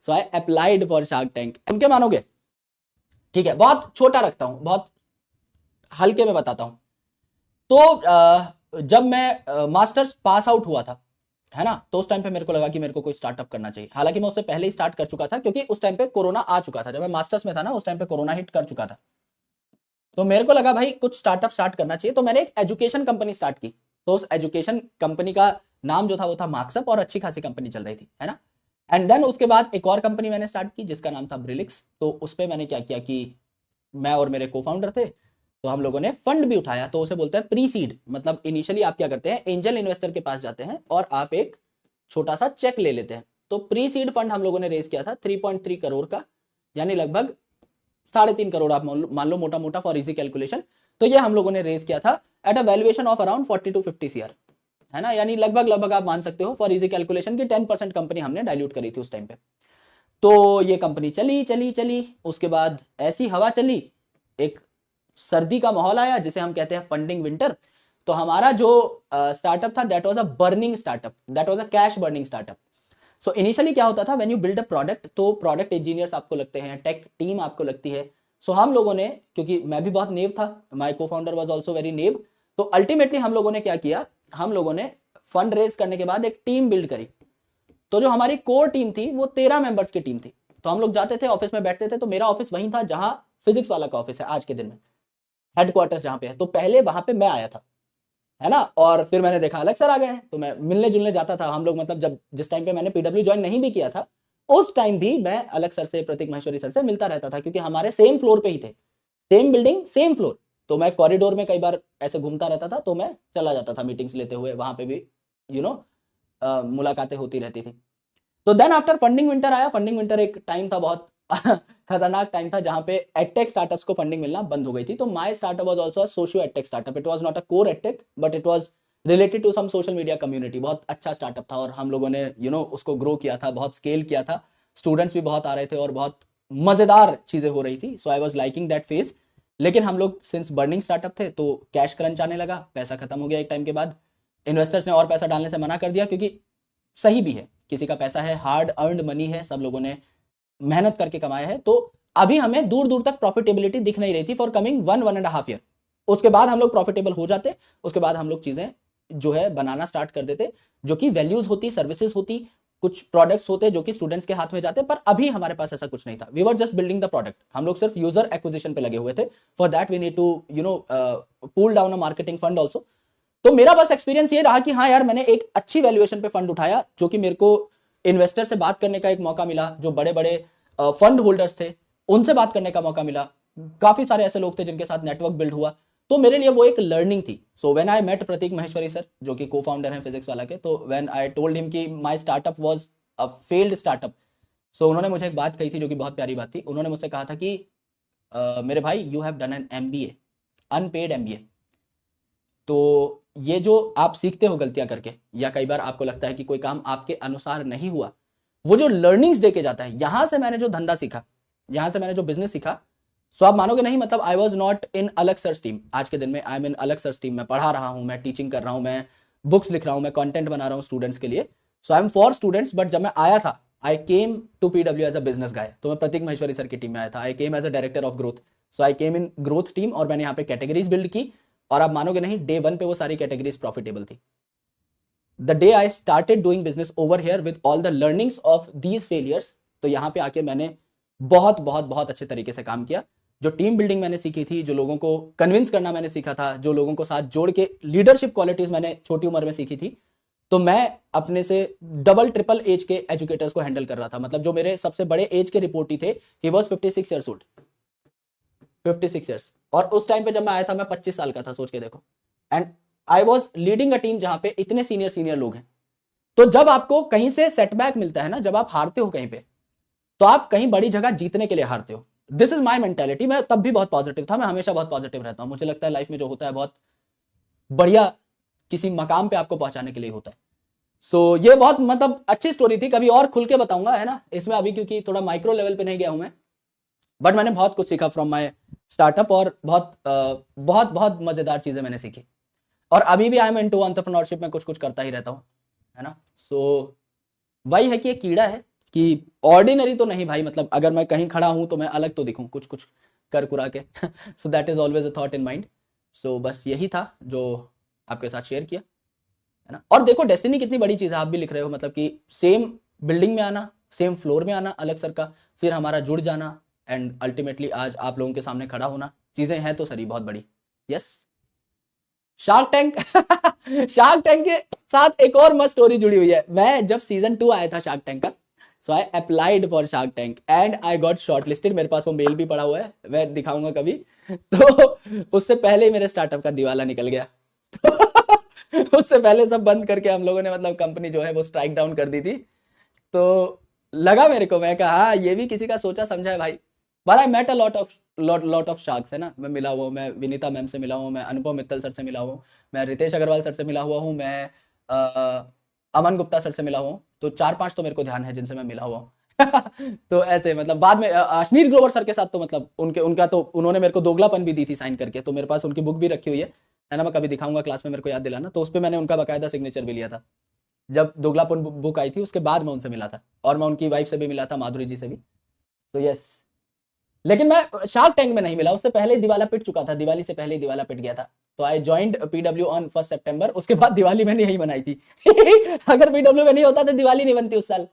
So I applied for Shark tank. उनके मानोगे? ठीक है, बहुत छोटा रखता हूं, बहुत हल्के में बताता हूं। तो जब मैं मास्टर्स पास आउट हुआ था, है ना, तो उस टाइम पे मेरे को लगा कि मेरे को कोई स्टार्टअप करना चाहिए। हालांकि मैं उससे पहले ही स्टार्ट कर चुका था, क्योंकि उस टाइम पे कोरोना आ चुका था। जब मैं मास्टर्स में था ना, उस टाइम पे कोरोना हिट कर चुका था। तो मेरे को लगा भाई कुछ स्टार्टअप स्टार्ट करना चाहिए। तो मैंने एक एजुकेशन कंपनी स्टार्ट की। तो उस एजुकेशन कंपनी का नाम जो था वो था मार्क्सअप, और अच्छी खासी कंपनी चल रही थी, है ना। एंड देन उसके बाद एक और कंपनी मैंने स्टार्ट की जिसका नाम था ब्रिलिक्स। तो उस पर मैंने क्या किया कि मैं और मेरे को फाउंडर थे, तो हम लोगों ने फंड भी उठाया। तो उसे बोलते हैं प्री सीड। मतलब इनिशियली आप क्या करते हैं, एंजल इन्वेस्टर के पास जाते हैं और आप एक छोटा सा चेक ले लेते हैं। तो प्री सीड फंड हम लोगों ने रेज किया था 3.3 करोड़ का, यानी लगभग 3.5 करोड़ आप मान लो मोटा मोटा फॉर इजी कैलकुलेशन। तो ये हम लोगों ने रेज किया था at a valuation of around 40 to 50 CR, है ना। यानी लगभग लगभग आप मान सकते हो फॉर इजी कैलकुलेशन की 10% कंपनी हमने डाइल्यूट करी थी उस टाइम पे। तो ये कंपनी चली चली चली। उसके बाद ऐसी हवा चली, एक सर्दी का माहौल आया जिसे हम कहते हैं फंडिंग विंटर। तो हमारा जो स्टार्टअप था that was a burning startup, that was a cash burning startup. So initially क्या होता था, when you build a product, तो प्रोडक्ट इंजीनियर्स आपको लगते हैं, टेक टीम आपको लगती है। सो हम लोगों ने, क्योंकि मैं भी बहुत नेव था, माय को फाउंडर वाज आल्सो वेरी नेव, तो अल्टीमेटली हम लोगों ने क्या किया, हम लोगों ने फंड रेज करने के बाद एक टीम बिल्ड करी। तो जो हमारी कोर टीम थी वो 13 मेंबर्स की टीम थी। तो हम लोग जाते थे ऑफिस में बैठते थे। तो मेरा ऑफिस वहीं था जहां फिजिक्स वाला का ऑफिस है आज के दिन में, हेडक्वार्टर्स जहां पे है। तो पहले वहां पे मैं आया था, है ना। और फिर मैंने देखा अलग सर आ गए हैं, तो मैं मिलने जुलने जाता था। हम लोग मतलब जब जिस टाइम पे मैंने पीडब्ल्यू ज्वाइन नहीं भी किया था, उस टाइम भी मैं अलग सर से, प्रतीक महेश्वरी सर से मिलता रहता था, क्योंकि हमारे सेम फ्लोर पे ही थे, सेम बिल्डिंग सेम फ्लोर। तो मैं कॉरिडोर में कई बार ऐसे घूमता रहता था, तो मैं चला जाता था मीटिंग्स लेते हुए, वहां पे भी यू नो मुलाकातें होती रहती थी। तो देन आफ्टर फंडिंग विंटर आया। फंडिंग विंटर एक टाइम था, बहुत खतरनाक टाइम था, जहां पे एडटेक स्टार्टअप्स को फंडिंग मिलना बंद हो गई थी। तो my startup was also a socio edtech startup. It was not a core edtech, but it was related to some social media community. बहुत अच्छा स्टार्टअप था और हम लोगों ने उसको ग्रो किया था, बहुत स्केल किया था। स्टूडेंट्स भी बहुत आ रहे थे और बहुत मजेदार चीजें हो रही थी। So I was liking that phase. लेकिन हम लोग सिंस बर्निंग स्टार्टअप थे, तो कैश क्रंच आने लगा, पैसा खत्म हो गया एक टाइम के बाद। इन्वेस्टर्स ने और पैसा डालने से मना कर दिया, क्योंकि सही भी है, किसी का पैसा है, हार्ड अर्नड मनी है, सब लोगों ने मेहनत करके कमाया है। तो अभी हमें दूर दूर तक प्रॉफिटेबिलिटी दिख नहीं रही थी फॉर कमिंग 1.5 ईयर। उसके बाद हम लोग प्रॉफिटेबल हो जाते, उसके बाद हम लोग चीजें जो है बनाना स्टार्ट कर देते, जो कि वैल्यूज होती, सर्विसेज होती, कुछ प्रोडक्ट्स होते जो कि स्टूडेंट्स के हाथ में जाते। पर अभी हमारे पास ऐसा कुछ नहीं था। We were just building the product. हम लोग सिर्फ यूजर एक्विजिशन पे लगे हुए थे। For that we need to pull down a marketing fund also. तो मेरा बस एक्सपीरियंस ये रहा कि हाँ यार, मैंने एक अच्छी वैल्यूएशन पे फंड उठाया, जो कि मेरे को इन्वेस्टर से बात करने का एक मौका मिला, जो बड़े बड़े फंड होल्डर्स थे उनसे बात करने का मौका मिला। काफी सारे ऐसे लोग थे जिनके साथ नेटवर्क बिल्ड हुआ। तो मेरे लिए वो एक लर्निंग थी। So when I met Pratik Maheshwari sir, जो कि को फाउंडर हैं फिजिक्स वाला के, तो व्हेन आई टोल्ड हिम कि my startup was a failed startup, so उन्होंने मुझे एक बात कही थी जो कि बहुत प्यारी बात थी। उन्होंने मुझसे कहा था कि मेरे भाई, you have done an MBA, unpaid MBA. तो ये जो आप सीखते हो गलतियां करके, या कई बार आपको लगता है कि कोई काम आपके अनुसार नहीं हुआ, वो जो लर्निंग्स देके जाता है, यहां से मैंने जो धंधा सीखा, यहां से मैंने जो बिजनेस सीखा, सो आप मानोगे नहीं, मतलब आई वॉज नॉट इन अलग सर्च टीम। आज के दिन में आई एम इन अलग सर्च टीम। मैं पढ़ा रहा हूं, मैं टीचिंग कर रहा हूं, मैं बुक्स लिख रहा हूं, मैं कंटेंट बना रहा हूं स्टूडेंट्स के लिए। So I am for students. But जब मैं आया था, I came to PW as a business guy. तो मैं प्रतीक महेश्वरी सर की टीम में आया था। I came as a director of growth. So I came in growth team, और मैंने यहाँ पे कैटेगरीज बिल्ड की। और आप मानोगे नहीं, डे 1 पे वो सारी कैटेगरीज प्रॉफिटेबल थी। The day I started doing business over here with all the learnings of these failures, तो यहाँ पे आके मैंने बहुत बहुत बहुत अच्छे तरीके से काम किया। जो टीम बिल्डिंग मैंने सीखी थी, जो लोगों को कन्विंस करना मैंने सीखा था, जो लोगों को साथ जोड़ के लीडरशिप क्वालिटीज मैंने छोटी उम्र में सीखी थी, तो मैं अपने से डबल ट्रिपल एज के एजुकेटर्स को हैंडल कर रहा था। मतलब जो मेरे सबसे बड़े एज के रिपोर्टी थे, he was 56 years old, 56 years. और उस टाइम पे जब मैं आया था, मैं 25 साल का था, सोच के देखो। And I was leading a team जहां पे इतने सीनियर सीनियर लोग हैं। तो जब आपको कहीं से सेटबैक मिलता है ना, जब आप हारते हो कहीं पे, तो आप कहीं बड़ी जगह जीतने के लिए हारते हो। This is my mentality. मैं तब भी बहुत पॉजिटिव था, मैं हमेशा बहुत पॉजिटिव रहता हूं। मुझे लगता है लाइफ में जो होता है बहुत बढ़िया किसी मकाम पे आपको पहुंचाने के लिए होता है। सो ये बहुत मतलब अच्छी स्टोरी थी, कभी और खुल के बताऊंगा, है ना, इसमें अभी क्योंकि थोड़ा माइक्रो लेवल पे नहीं गया हूं मैं। बट मैंने बहुत कुछ सीखा फ्रॉम माई स्टार्टअप, और बहुत बहुत मजेदार चीजें मैंने सीखी। और अभी भी आई एम इनटू एंटरप्रेन्योरशिप में कुछ कुछ करता ही रहता हूँ, है ना। सो वही है कि एक कीड़ा है, कि ऑर्डिनरी तो नहीं भाई, मतलब अगर मैं कहीं खड़ा हूं तो मैं अलग तो दिखूं कुछ कुछ कर कुरा के। So that is always a thought in mind. So बस यही था जो आपके साथ शेयर किया, है ना। और देखो डेस्टिनी कितनी बड़ी चीज है, आप भी लिख रहे हो, मतलब कि सेम बिल्डिंग में आना, सेम फ्लोर में आना अलग सर का, फिर हमारा जुड़ जाना, एंड अल्टीमेटली आज आप लोगों के सामने खड़ा होना, चीजें हैं तो सरी बहुत बड़ी। Yes. Shark tank. Shark tank के साथ एक और मस्त स्टोरी जुड़ी हुई है। मैं जब सीजन 2 आया था शार्क टैंक का, so I applied for Shark Tank and I got shortlisted. मेरे पास वो मेल भी पड़ा हुआ है, मैं दिखाऊंगा कभी। तो उससे पहले ही मेरे स्टार्टअप का दिवाला निकल गया। तो उससे पहले सब बंद करके हम लोगों ने, मतलब कंपनी जो है वो स्ट्राइक डाउन कर दी थी। तो लगा मेरे को, मैं कहा हाँ ये भी किसी का सोचा समझा है भाई। But I met a lot of sharks, है ना। मैं मिला हुआ हूँ, मैं विनीता मैम से मिला हूँ, मैं अनुपम मित्तल सर से मिला हुआ हूँ, मैं रितेश अग्रवाल सर से मिला हुआ हूँ, मैं अमन गुप्ता सर से मिला हुआ हूँ। तो 4-5 तो मेरे को ध्यान है जिनसे मैं मिला हुआ हूँ। तो ऐसे मतलब बाद में अश्नीर ग्रोवर सर के साथ तो मतलब उनका तो उन्होंने मेरे को दोगलापन भी दी थी साइन करके, तो मेरे पास उनकी बुक भी रखी हुई है ना। मैं कभी दिखाऊंगा क्लास में, मेरे को याद दिलाना। तो उस पर मैंने उनका बाकायदा सिग्नेचर भी लिया था जब दोगलापन बुक आई थी, उसके बाद मैं उनसे मिला था। और मैं उनकी वाइफ से भी मिला था, माधुरी जी से भी। तो यस। लेकिन मैं शार्क टैंक में नहीं मिला, उससे पहले ही दिवाला पिट चुका था, दिवाली से पहले ही दिवाला पिट गया था। तो आई ज्वाइंड पीडब्ल्यू ऑन 1 सितंबर, उसके बाद दिवाली मैंने यही मनाई थी। अगर पीडब्ल्यू में नहीं होता तो दिवाली नहीं बनती उस साल।